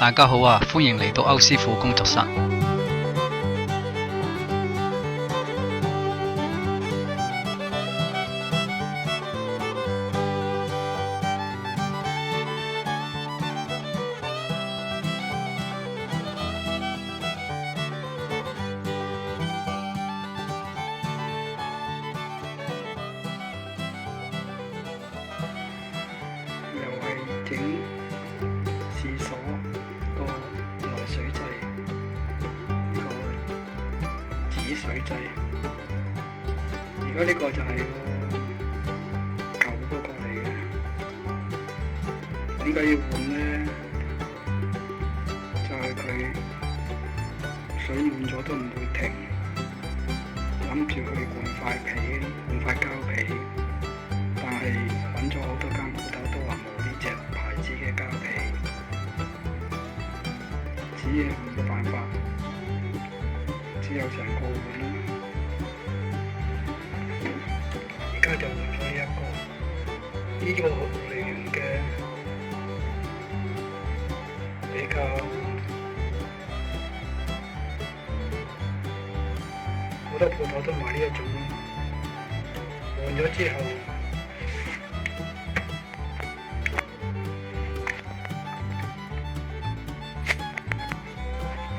大家好啊，歡迎嚟到歐師傅工作室。又係整廁所個來水掣，呢個止水掣。而家呢個就係個舊嗰個嚟嘅，點解要換呢？就係佢水滿咗都唔會停，諗住去換塊皮，換塊膠皮，但係揾咗好多間鋪頭都話冇呢隻牌子嘅膠皮，只係冇辦法，只有成個換啦。而家就換咗呢個嚟用嘅比較好多鋪頭都買呢一種，換咗之後。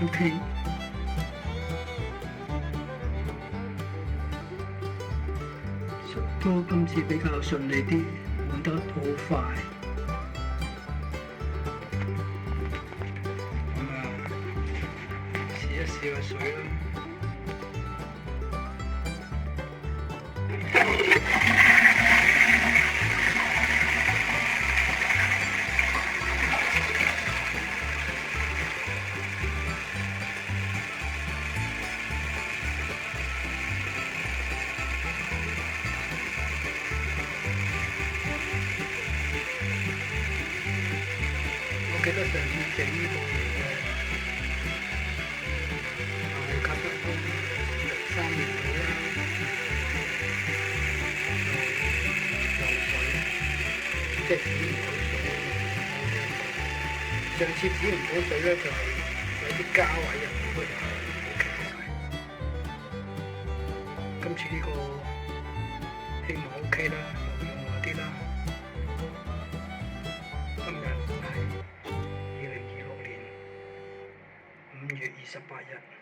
OK，都今次比較順利啲，換得好快。咁啊，試一試個水啦。我記得上次整呢個嘅，係隔得都3年到啦，漏水，即係止唔到水。上次止唔到水咧，就係有啲膠位入邊嗰度冇棘晒。今次呢個希望 OK 啦，又用耐啲啦。今日係2026年5月28日。